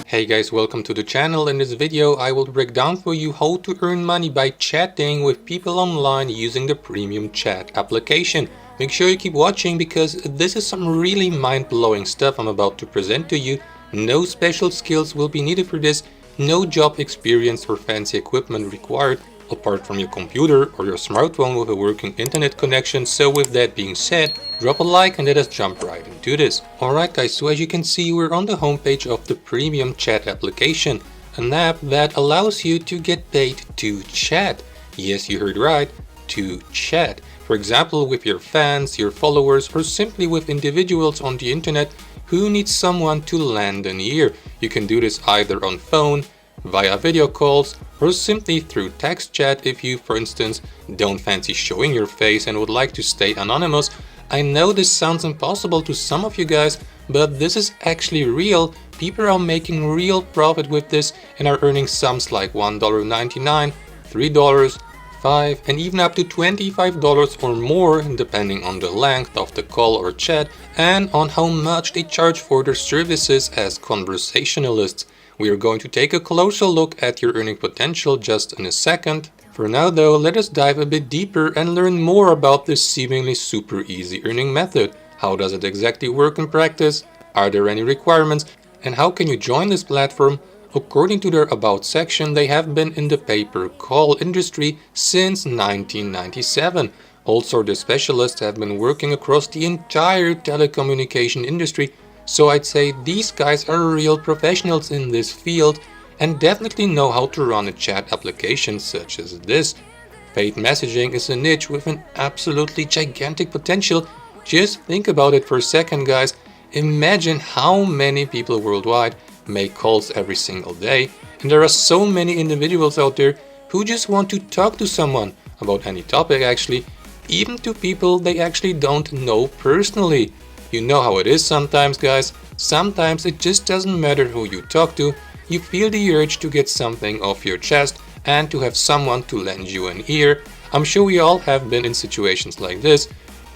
Hey guys, welcome to the channel. In this video I will break down for you how to earn money by chatting with people online using the premium chat application. Make sure you keep watching because this is some really mind-blowing stuff I'm about to present to you. No special skills will be needed for this, no job experience or fancy equipment required apart from your computer or your smartphone with a working internet connection. So with that being said, drop a like and let us jump right into this. Alright guys, so as you can see, we're on the homepage of the premium chat application, an app that allows you to get paid to chat. Yes, you heard right, to chat. For example, with your fans, your followers, or simply with individuals on the internet who need someone to lend an ear. You can do this either on phone, via video calls, or simply through text chat if you, for instance, don't fancy showing your face and would like to stay anonymous. I know this sounds impossible to some of you guys, but this is actually real. People are making real profit with this and are earning sums like $1.99, $3, $5, and even up to $25 or more, depending on the length of the call or chat and on how much they charge for their services as conversationalists. We are going to take a closer look at your earning potential just in a second. For now though, let us dive a bit deeper and learn more about this seemingly super easy earning method. How does it exactly work in practice? Are there any requirements? And how can you join this platform? According to their About section, they have been in the pay-per-call industry since 1997. Also, the specialists have been working across the entire telecommunication industry. So I'd say these guys are real professionals in this field and definitely know how to run a chat application such as this. Paid messaging is a niche with an absolutely gigantic potential. Just think about it for a second, guys. Imagine how many people worldwide make calls every single day, and there are so many individuals out there who just want to talk to someone about any topic, actually, even to people they actually don't know personally. You know how it is sometimes, guys. Sometimes it just doesn't matter who you talk to. You feel the urge to get something off your chest and to have someone to lend you an ear. I'm sure we all have been in situations like this,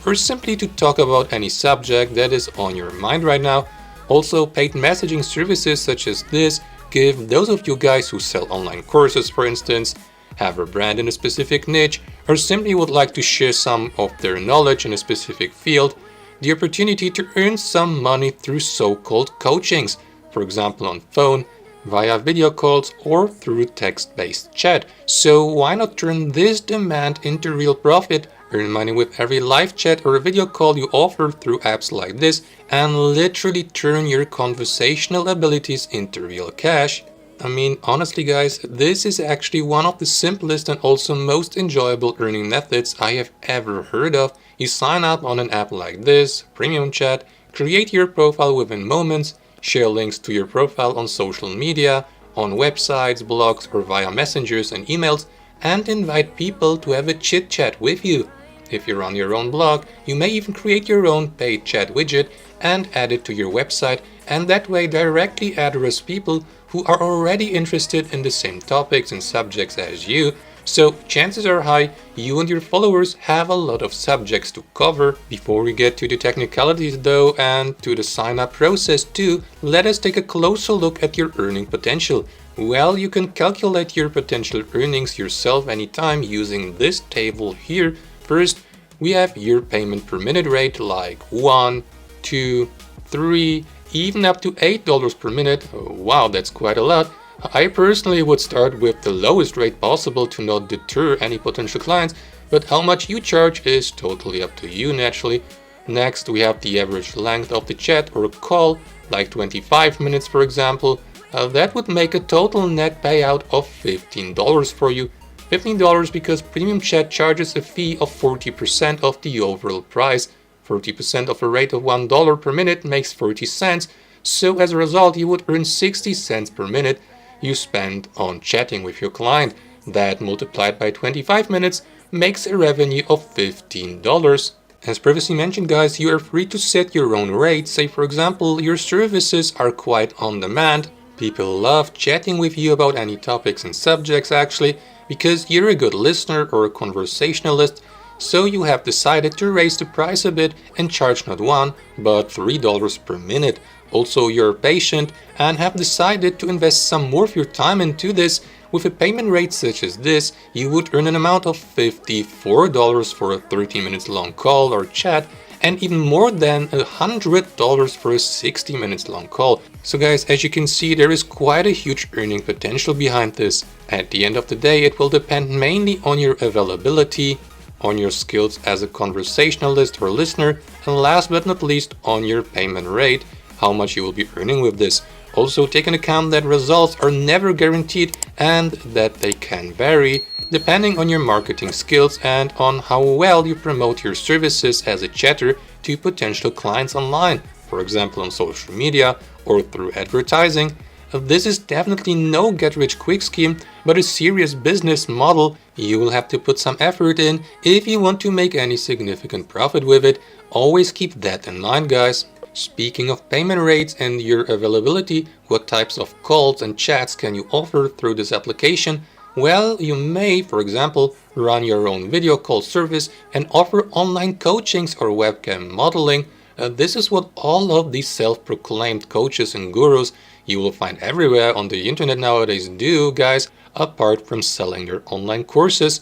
or simply to talk about any subject that is on your mind right now. Also, paid messaging services such as this give those of you guys who sell online courses, for instance, have a brand in a specific niche, or simply would like to share some of their knowledge in a specific field, the opportunity to earn some money through so-called coachings, for example on phone, via video calls, or through text-based chat. So why not turn this demand into real profit, earn money with every live chat or video call you offer through apps like this, and literally turn your conversational abilities into real cash? I mean, honestly guys, this is actually one of the simplest and also most enjoyable earning methods I have ever heard of. You sign up on an app like this, Premium Chat, create your profile within moments, share links to your profile on social media, on websites, blogs, or via messengers and emails, and invite people to have a chit-chat with you. If you run your own blog, you may even create your own paid chat widget and add it to your website, and that way directly address people who are already interested in the same topics and subjects as you. So chances are high you and your followers have a lot of subjects to cover. Before we get to the technicalities though and to the sign up process too, let us take a closer look at your earning potential. Well, you can calculate your potential earnings yourself anytime using this table here. First, we have your payment per minute rate like 1, 2, 3, even up to $8 per minute. Oh, wow, that's quite a lot. I personally would start with the lowest rate possible to not deter any potential clients, but how much you charge is totally up to you naturally. Next, we have the average length of the chat or call, like 25 minutes for example. That would make a total net payout of $15 for you. $15 because Premium Chat charges a fee of 40% of the overall price. 40% of a rate of $1 per minute makes 40 cents, so as a result you would earn 60 cents per minute you spend on chatting with your client. That multiplied by 25 minutes makes a revenue of $15. As previously mentioned guys, you are free to set your own rate. Say for example, your services are quite on demand. People love chatting with you about any topics and subjects actually, because you're a good listener or a conversationalist. So you have decided to raise the price a bit and charge not $1 but $3 per minute. Also, you're patient and have decided to invest some more of your time into this. With a payment rate such as this, you would earn an amount of $54 for a 30 minutes long call or chat, and even more than $100 for a 60 minutes long call. So guys, as you can see, there is quite a huge earning potential behind this. At the end of the day, it will depend mainly on your availability, on your skills as a conversationalist or listener, and last but not least, on your payment rate, how much you will be earning with this. Also take into account that results are never guaranteed and that they can vary depending on your marketing skills and on how well you promote your services as a chatter to potential clients online, for example on social media or through advertising. This is definitely no get-rich-quick scheme, but a serious business model you will have to put some effort in if you want to make any significant profit with it. Always keep that in mind, guys. Speaking of payment rates and your availability, what types of calls and chats can you offer through this application? Well, you may, for example, run your own video call service and offer online coachings or webcam modeling. This is what all of these self-proclaimed coaches and gurus you will find everywhere on the internet nowadays do, guys, apart from selling their online courses.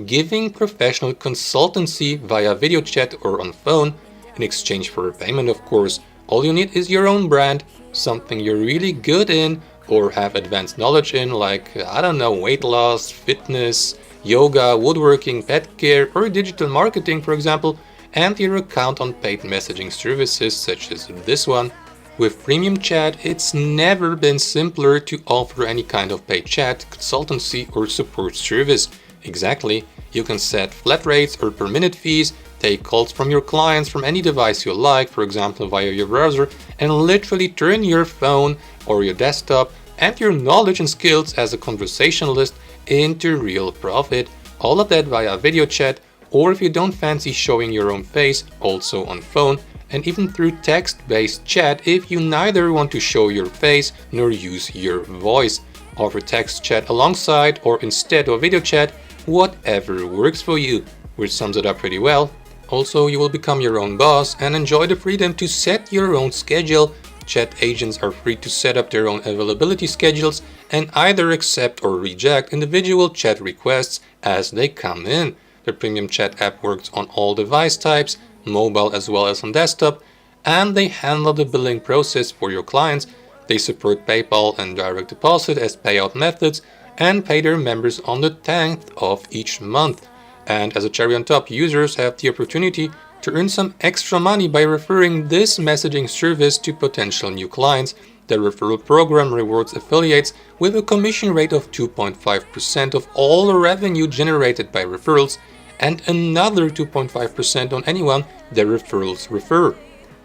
Giving professional consultancy via video chat or on phone, in exchange for a payment, of course. All you need is your own brand, something you're really good in or have advanced knowledge in, like, I don't know, weight loss, fitness, yoga, woodworking, pet care, or digital marketing, for example, and your account on paid messaging services such as this one. With Premium Chat, it's never been simpler to offer any kind of paid chat, consultancy, or support service. Exactly, you can set flat rates or per minute fees, take calls from your clients from any device you like, for example via your browser, and literally turn your phone or your desktop and your knowledge and skills as a conversationalist into real profit. All of that via video chat, or if you don't fancy showing your own face, also on phone, and even through text-based chat if you neither want to show your face nor use your voice. Offer text chat alongside or instead of video chat, whatever works for you, which sums it up pretty well. Also, you will become your own boss and enjoy the freedom to set your own schedule. Chat agents are free to set up their own availability schedules and either accept or reject individual chat requests as they come in. The Premium Chat app works on all device types, mobile as well as on desktop, and they handle the billing process for your clients. They support PayPal and direct deposit as payout methods and pay their members on the 10th of each month. And as a cherry on top, users have the opportunity to earn some extra money by referring this messaging service to potential new clients. The referral program rewards affiliates with a commission rate of 2.5% of all the revenue generated by referrals and another 2.5% on anyone their referrals refer.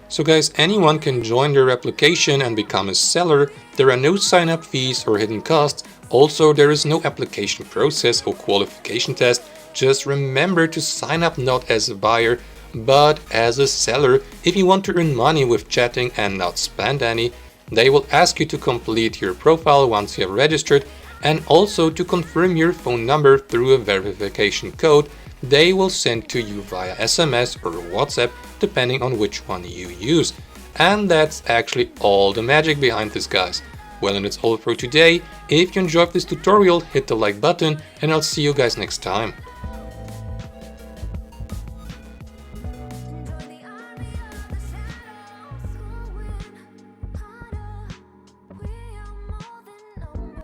So guys, anyone can join their application and become a seller. There are no sign-up fees or hidden costs. Also, there is no application process or qualification test. Just remember to sign up not as a buyer, but as a seller. If you want to earn money with chatting and not spend any, they will ask you to complete your profile once you have registered and also to confirm your phone number through a verification code they will send to you via SMS or WhatsApp, depending on which one you use. And that's actually all the magic behind this, guys. Well, and it's all for today. If you enjoyed this tutorial, hit the like button and I'll see you guys next time.